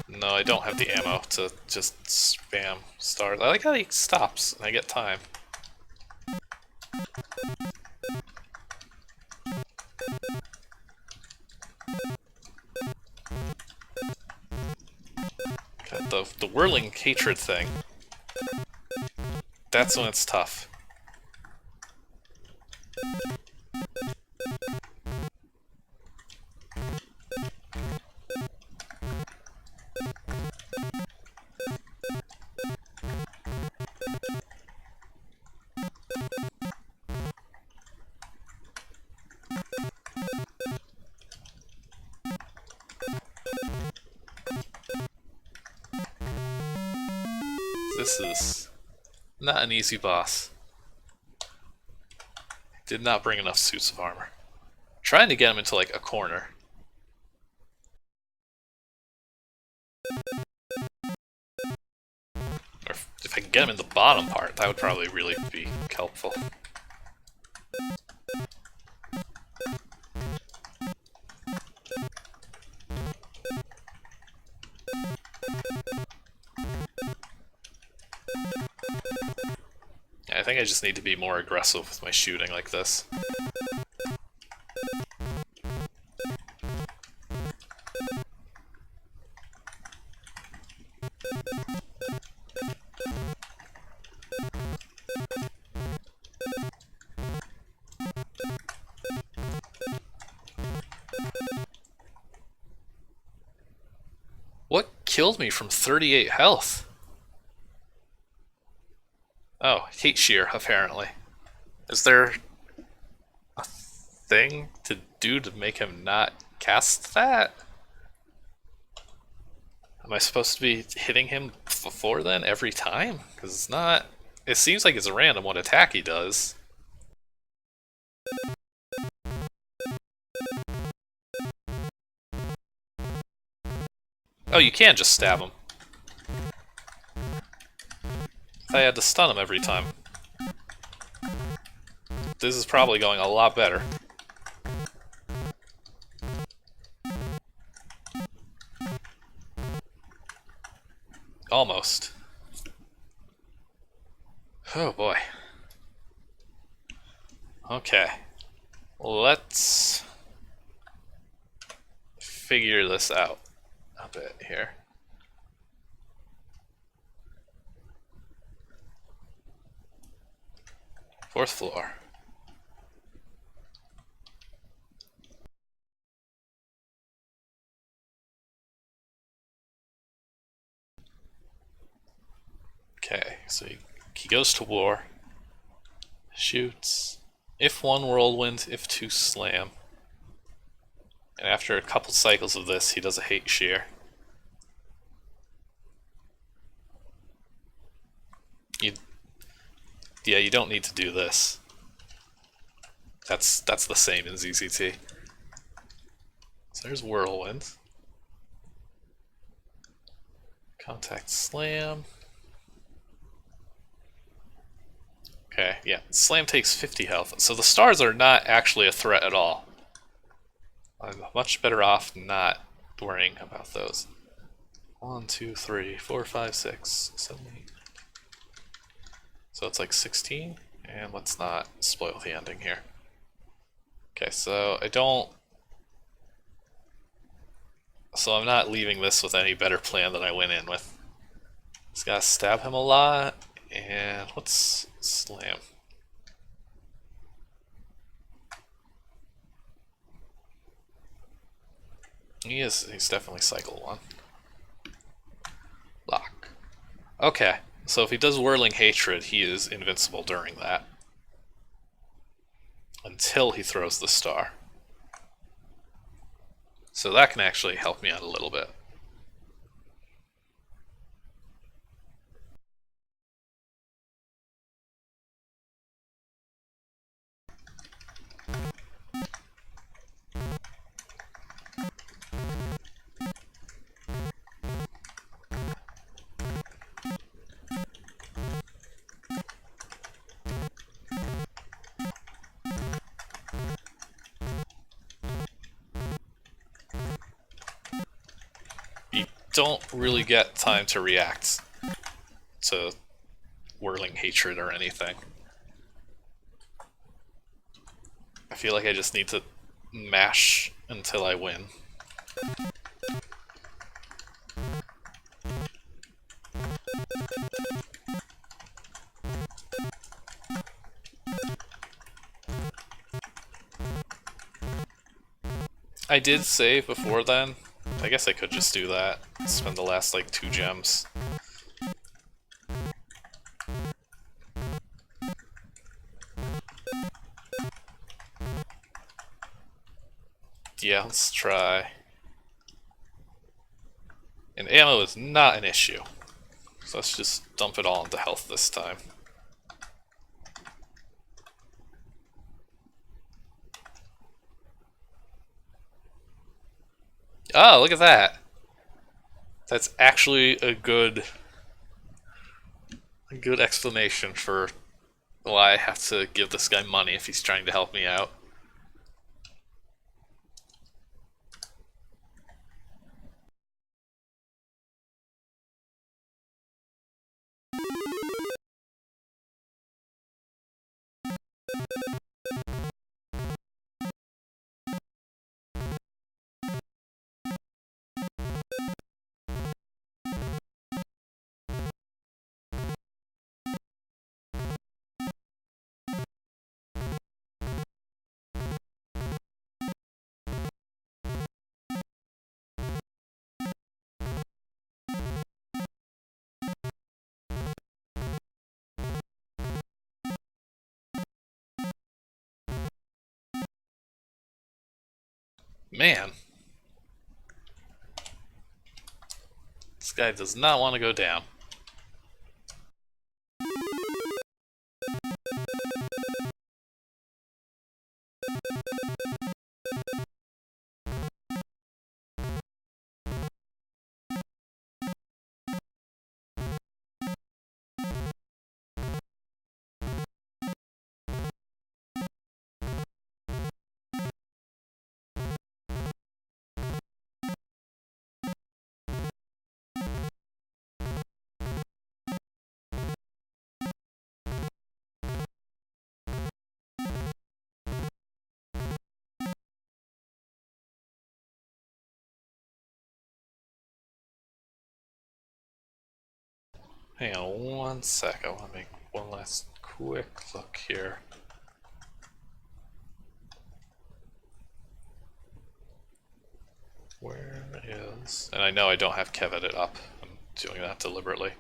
Speaker 1: No, I don't have the ammo to just spam stars. I like how he stops and I get time. God, the whirling hatred thing. That's when it's tough. This is not an easy boss. Did not bring enough suits of armor. Trying to get him into like a corner. Or if I can get him in the bottom part, that would probably really be helpful. I think I just need to be more aggressive with my shooting like this. What killed me from 38 health? Oh, hate shear, apparently. Is there a thing to do to make him not cast that? Am I supposed to be hitting him before then every time? Because it's not... It seems like it's random what attack he does. Oh, you can just stab him. I had to stun him every time. This is probably going a lot better. Almost. Oh boy. Okay. Let's figure this out a bit here. Fourth floor. Okay, so he goes to war, shoots. If one whirlwind, if two slam. And after a couple cycles of this, he does a hate shear. Yeah, you don't need to do this. That's the same in ZZT. So there's whirlwind. Contact slam. Okay, yeah. Slam takes 50 health. So the stars are not actually a threat at all. I'm much better off not worrying about those. 1, 2, 3, 4, 5, 6, 7, 8. So it's like 16. And let's not spoil the ending here. Okay, so I'm not leaving this with any better plan than I went in with. Just gotta stab him a lot, and let's slam. He's definitely cycle 1. Lock. Okay, so if he does Whirling Hatred, he is invincible during that. Until he throws the star. So that can actually help me out a little bit. You don't really get time to react to Whirling Hatred or anything. I feel like I just need to mash until I win. I did save before then. I guess I could just do that. Spend the last like 2 gems. Yeah, let's try. And ammo is not an issue. So let's just dump it all into health this time. Oh, look at that! That's actually a good explanation for why I have to give this guy money if he's trying to help me out. Man. This guy does not want to go down. Hang on one sec, I want to make one last quick look here. Where is... And I know I don't have Kev edit up. I'm doing that deliberately.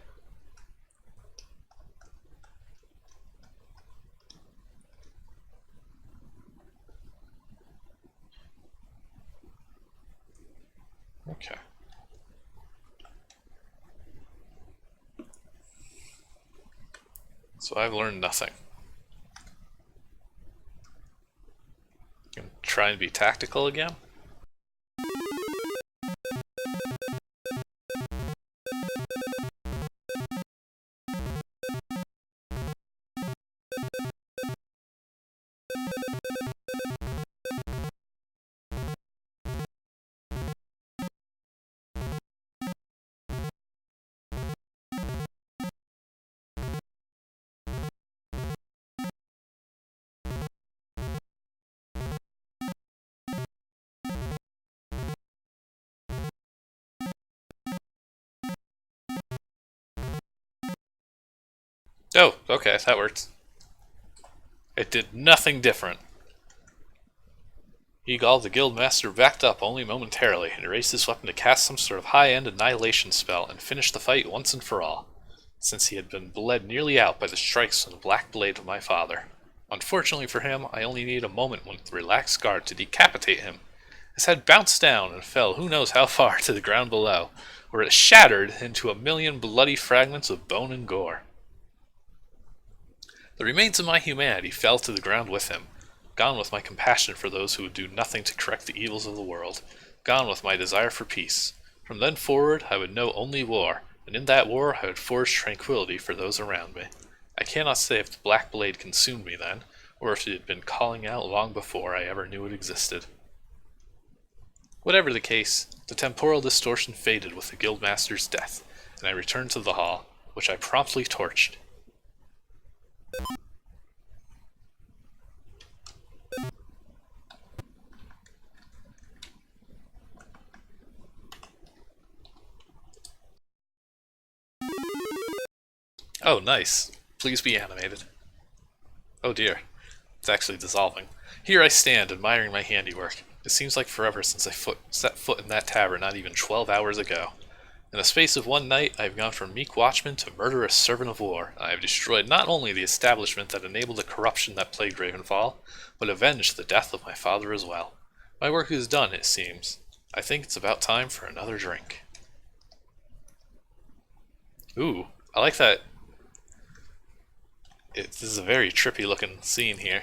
Speaker 1: Okay. So I've learned nothing. I'm trying to be tactical again. Oh, okay, that worked. It did nothing different. Egal, the guildmaster, backed up only momentarily and raised his weapon to cast some sort of high-end annihilation spell and finish the fight once and for all, since he had been bled nearly out by the strikes from the black blade of my father. Unfortunately for him, I only needed a moment with relaxed guard to decapitate him. His head bounced down and fell who knows how far to the ground below, where it shattered into a million bloody fragments of bone and gore. The remains of my humanity fell to the ground with him, gone with my compassion for those who would do nothing to correct the evils of the world, gone with my desire for peace. From then forward I would know only war, and in that war I would forge tranquility for those around me. I cannot say if the black blade consumed me then, or if it had been calling out long before I ever knew it existed. Whatever the case, the temporal distortion faded with the guildmaster's death, and I returned to the hall, which I promptly torched. Oh, nice. Please be animated. Oh dear. It's actually dissolving. Here I stand, admiring my handiwork. It seems like forever since I set foot in that tavern not even 12 hours ago. In the space of one night, I have gone from meek watchman to murderous servant of war. I have destroyed not only the establishment that enabled the corruption that plagued Ravenfall, but avenged the death of my father as well. My work is done, it seems. I think it's about time for another drink. Ooh, I like that. This is a very trippy looking scene here.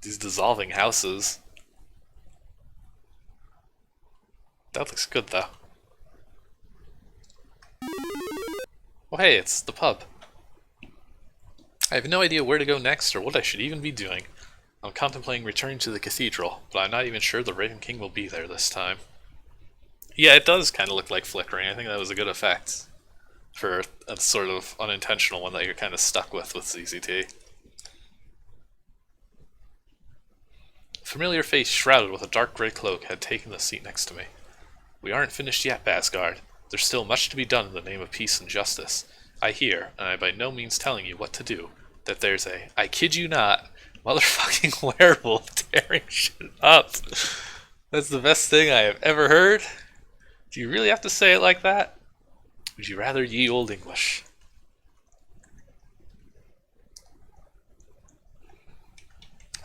Speaker 1: These dissolving houses. That looks good though. Oh hey, it's the pub. I have no idea where to go next or what I should even be doing. I'm contemplating returning to the cathedral, but I'm not even sure the Raven King will be there this time. Yeah, it does kind of look like flickering. I think that was a good effect for a sort of unintentional one that you're kind of stuck with ZZT. A familiar face shrouded with a dark gray cloak had taken the seat next to me. We aren't finished yet, Bhaskar. There's still much to be done in the name of peace and justice. I hear, and I'm by no means telling you what to do, that there's a, I kid you not, motherfucking werewolf tearing shit up. That's the best thing I have ever heard. Do you really have to say it like that? Would you rather ye old English?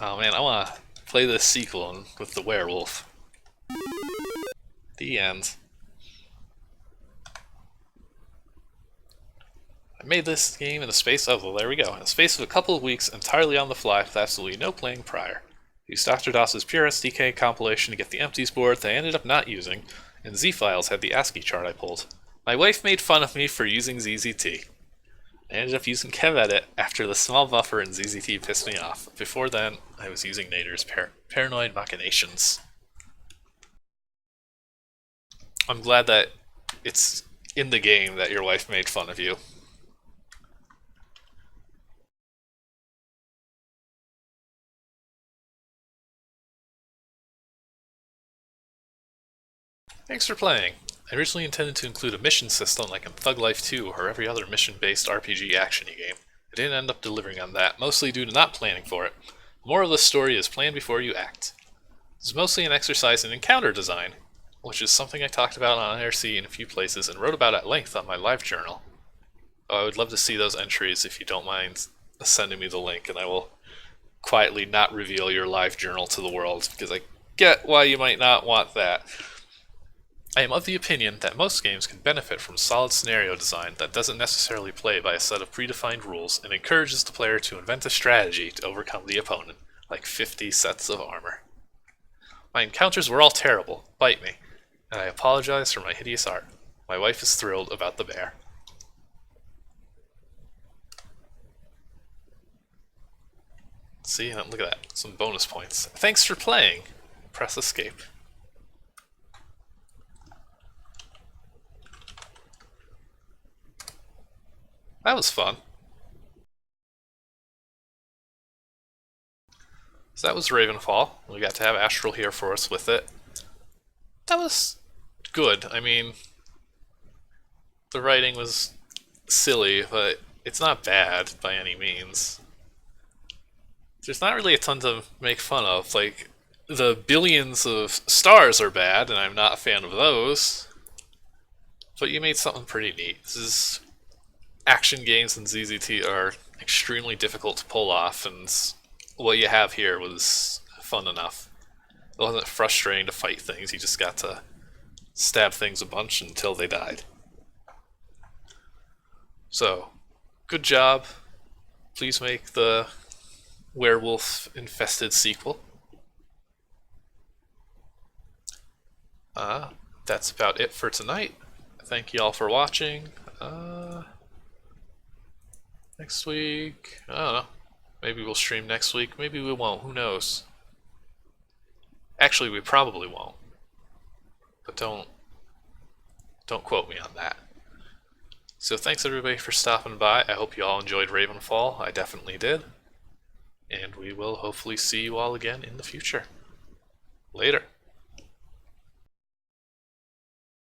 Speaker 1: Oh man, I want to play this sequel with the werewolf. The end. I made this game in the space of, well, there we go, in the space of a couple of weeks, entirely on the fly, with absolutely no playing prior. Used Dr. DOS's pure SDK compilation to get the empties board that I ended up not using, and Z-Files had the ASCII chart I pulled. My wife made fun of me for using ZZT. I ended up using KevEdit after the small buffer in ZZT pissed me off. Before then, I was using Nader's paranoid machinations. I'm glad that it's in the game that your wife made fun of you. Thanks for playing. I originally intended to include a mission system like in Thug Life 2 or every other mission-based RPG action-y game. I didn't end up delivering on that, mostly due to not planning for it. The moral of this story is plan before you act. It's mostly an exercise in encounter design, which is something I talked about on IRC in a few places and wrote about at length on my live journal. Oh, I would love to see those entries if you don't mind sending me the link, and I will quietly not reveal your live journal to the world, because I get why you might not want that. I am of the opinion that most games can benefit from solid scenario design that doesn't necessarily play by a set of predefined rules and encourages the player to invent a strategy to overcome the opponent, like 50 sets of armor. My encounters were all terrible, bite me, and I apologize for my hideous art. My wife is thrilled about the bear. See, look at that, some bonus points. Thanks for playing! Press escape. That was fun. So that was Ravenfall. We got to have Astral here for us with it. That was good. I mean, the writing was silly, but it's not bad by any means. There's not really a ton to make fun of. Like, the billions of stars are bad, and I'm not a fan of those. But you made something pretty neat. This is... action games in ZZT are extremely difficult to pull off, and what you have here was fun enough. It wasn't frustrating to fight things, you just got to stab things a bunch until they died. So, good job. Please make the werewolf-infested sequel. That's about it for tonight. Thank you all for watching. Next week, I don't know. Maybe we'll stream next week. Maybe we won't. Who knows? Actually, we probably won't. But don't quote me on that. So thanks everybody for stopping by. I hope you all enjoyed Ravenfall. I definitely did. And we will hopefully see you all again in the future. Later.